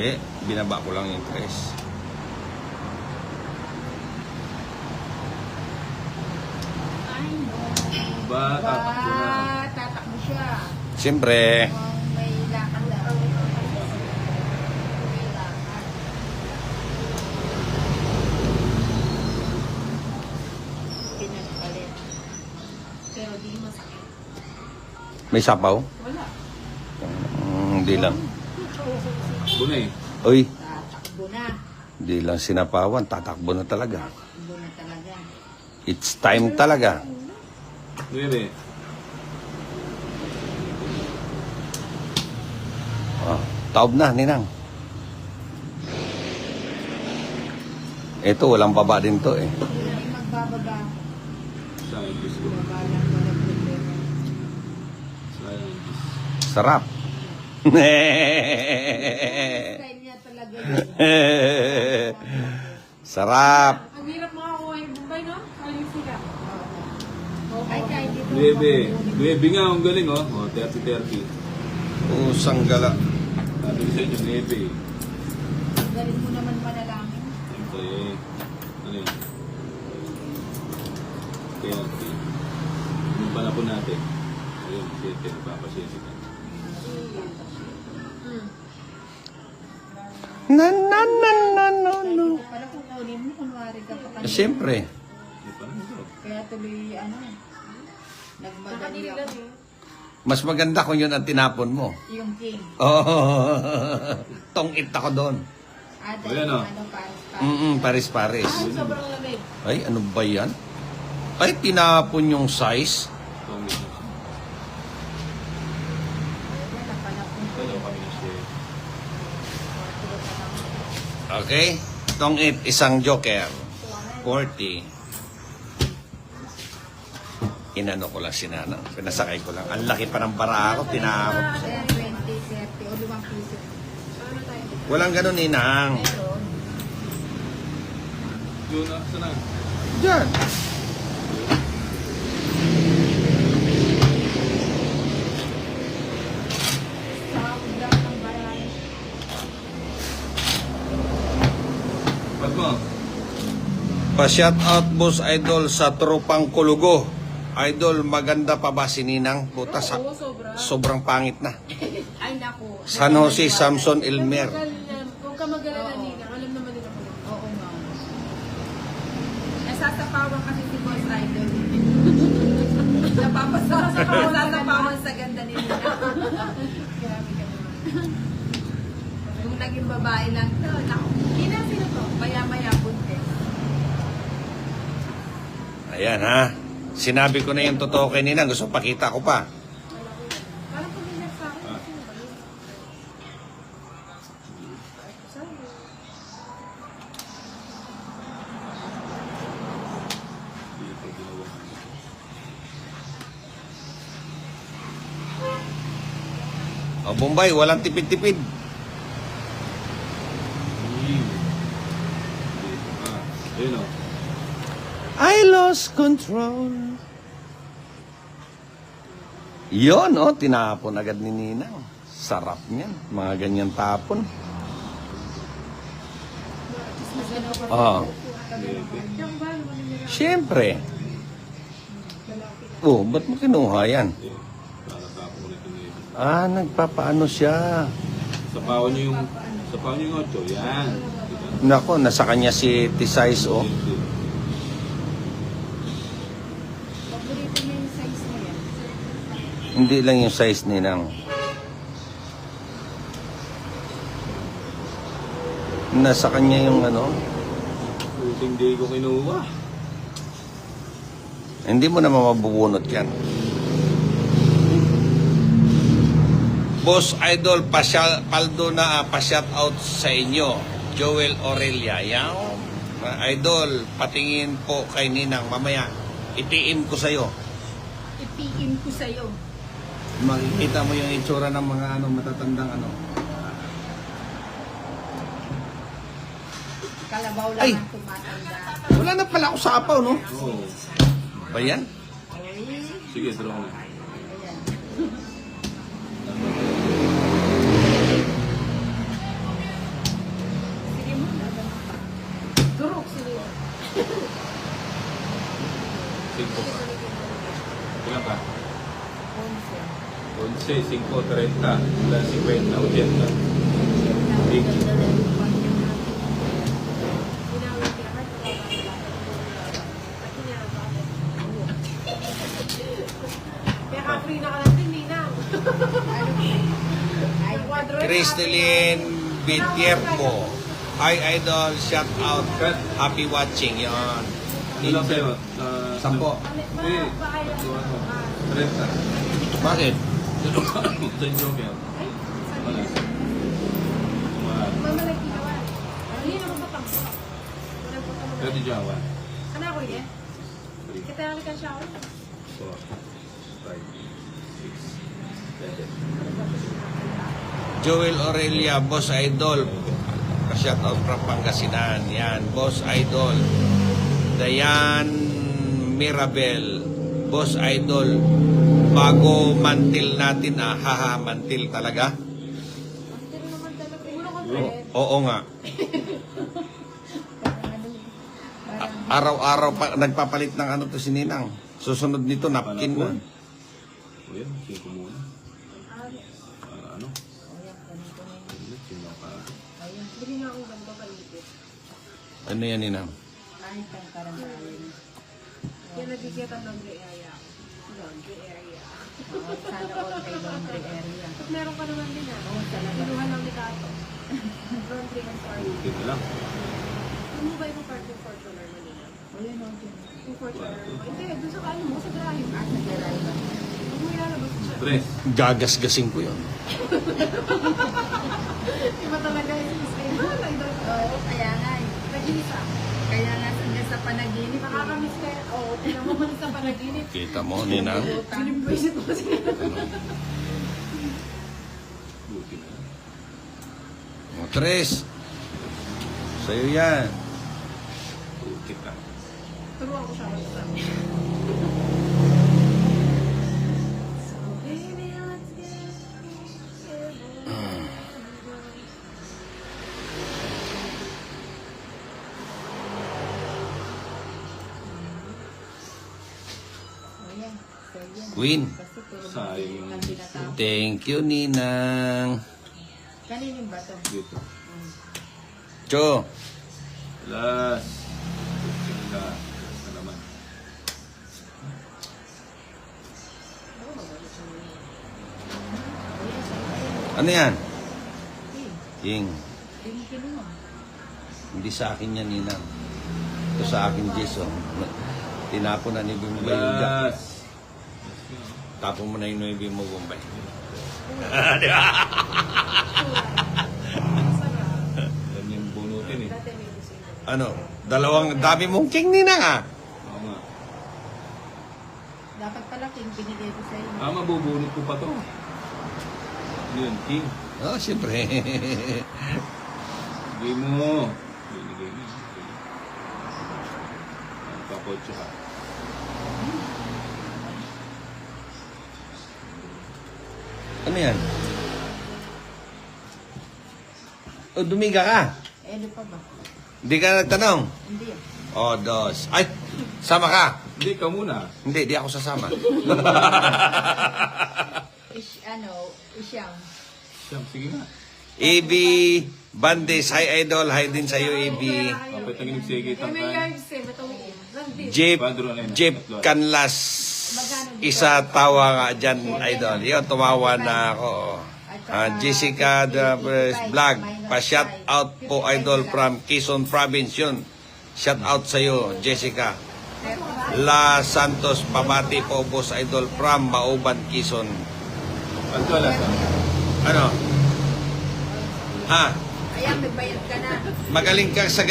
Hindi, binaba ko lang yung tres. Ay, no. Ba, tatakbo na. Tatakbo siya. Siyempre, May lakad lang. May lakad. Pinagpalit. Pero di masakit. may sapaw? Wala. Hindi lang. Buna eh. Uy, Tatakbo na. hindi lang sinapawan, tatakbo na talaga. Tatakbo na talaga. It's time talaga. Nuebe. Oh, taob na, Ninang. Ito, walang baba din to eh. Hindi na rin magbababa. Sa English ko. Baba lang, walang problema. Sa English. Sarap. Style niya talaga yun. Sarap. Ang hirap makakuha yung Bombay, no? Kaling sila. Ay, kahit dito. Nuebe. Nuebe nga, ang galing oh. Oh, 30-30. Usang gala. Sabi ko sa inyo, nuebe. Galing mo naman manalangin. Siyempre, ano yun? Kaya, yung panapon natin. Ayun, siyempre, nagpapasiyente ka. Na na na na no no. Para kukunin mo, kunwari ka pa kanina. Siyempre. Ano pa naman ito? Kaya tuloy, nagmadali ako. Mas maganda kung yun ang tinapon mo. Yung king. Oh, tong-it ako doon. Ayan, oh. Paris-paris. Sobrang lamig. Ay, ano ba yan? Ay, tinapon yung size. Itong ito. Dalaw kami na siya. Okay? Tong-it, isang joker. 40. Inano ko lang si Nanang. Pinasakay ko lang. Ang laki pa ng bara ako. Tinakot. 20, 30, o 5 piso. Walang ganun, Ninang. Meron. Yun na, saan na? Diyan. Sahod lang ng bayan. Pag mo. Pa-shout out, Boss Idol, sa tropang Kulugo. Idol, maganda pa ba si Ninang? Puta, Oo, sobra. sobrang pangit na. Ay, naku. San Jose, Samson, Elmer. Huwag ka mag-alala, Nina. Alam naman nila ko. Oo nga. Nasasapawan kasi si Boss Idol. Nasasapawan sa ganda ni Nina. Grabe ka naman. Yung naging babae lang to. Naku, Nina, sino to? Maya-maya buntis. Ayan ha. Sinabi ko na yung totoo kay Ninang. Gusto pakita ko pa. Parang pag-ingat sa akin. Sino ba yun? Dito, ginawa. O, Bombay, walang tipid-tipid. Dito ka. Ayun o. I lost control. Yon, oh, tinapon agad ni Ninang. Sarap niyan. Mga ganyan tapon. Oh, Yung ba, naman nila. siyempre. Oh, ba't mo kinuha yan? Para tapo ulit yung nuebe. Ah, nagpapaano siya. Sapawan niyo yung 8. Yan. Diba? Nako, nasa kanya si T-size, oh. Paborito niya yung size mo yan. Hindi lang yung size Ninang. Nasa kanya yung ano. Shooting day ko kinuha. Hindi mo naman mabubunot yan. Boss Idol, paldo na pa-shout out sa inyo. Joel Aurelia. Yan. Idol, patingin po kay Ninang. Mamaya, itiim ko sa'yo. Ipiin ko sa'yo. Makikita mo yung itsura ng mga matatandang Kalabaw lang Ay! ang tumatanda. Wala na pala ako sapaw, no? Oo. Ba yan? Sige, draw ko na. Ayan. 5 pa. Ilan ka? 11, 5, 30, 50, 80. Big. Ginawin kaya kahit kaya ka-free na ka lang din, Nina. Cristelyn Bitierpo. Hi, Idol. Shout out. Happy watching. Yan. Ano lang sa'yo? 10. Hindi. 30. Bakit? Sa joke yan. Wala. Mama nagkinawan. Hindi naman patangko. Walang patangko. Pero di dyan, 1, Ano ako yun? 3, Kita yung ka siya ako. 4, 5, 6, 7. Joel Aurelia, Boss Idol. Shout out from Pangasinan. Yan, Boss Idol. Dayan Mirabel, Boss Idol. Bago mantil natin, haha, mantil talaga? Pero naman talaga. Ulo ko Oo nga. Araw-araw pa, nagpapalit ng ano to si Ninang. Susunod nito, napkin na. O yan, 5 muna. Ano? Sino pa? Bili nga akong ganito palipit. Ano yan, Ninang? Yan nagkikita ng laundry area. Laundry area. Sana all kay laundry area. At meron ka naman din ah. Kinuha lang ni Kato. Laundry and party. Buti na lang. Ano mo ba yung party for color mo nila? Yung for color mo? Hindi, doon sa ano mo, sa drive. Huwag mo ilalabas siya. Tres. Gagasgasin ko yun. Iba talaga yung stable. Oo, kaya nga eh. Nag-iisa. Kaya nga sa panaginip. Nakakamiss ka. Oo, pinamamalis sa panaginip. Kita mo, Ninang? Sinimbuisit mo sila. Buti na lang. O, Tres. Sa'yo yan. Buti ka. Turuan ko siya mag-isa. Baby, let's get Queen. Sayang yung Thank you, Ninang. Kaninin ba to? dito. Cho. Last. Buti na. Ano naman. Ano yan? Ying. Thank you mo. Hindi sa akin yan, Ninang. Ito sa akin, Jason. Tinapon na ni Bimbay yung jack. Last. Tapon mo na yung Nuevi mo, Bombay. Yan yung bunutin eh. Dati may gusto yun. Ano? Dami mong king, Ninang, ah. Oo nga. Dapat pala king binigay ko sa iyo. Mabubunot ko pa to. Yun, king. Oh, siyempre. Bigay mo. Binigay mo. Papotso ka. Ano yan? O, dumiga ka. Ano pa ba? Hindi ka nagtanong. Hindi. O, dos. Ay, sama ka. Hindi, ka muna. Hindi, di ako sasama. Isyang. Siyam, sige nga. AB Bandes, hi Idol. Hi din sa'yo, AB. Kapit ang inig-sige Eh, may tangkan. yards eh. Matawin. Nandito. Jeep Canlas. Isa tawa nga dyan, Idol. Yun, tumawa na ako. Jessica the Vlog. Pa-shout out po, Idol, from Quezon Province yun. Shout out sa'yo, Jessica. La Santos, pabati po, Boss Idol, from Mauban, Quezon. Pagka alas. Ano? Ha? Ayan, may bayad ka na. Magaling ka sa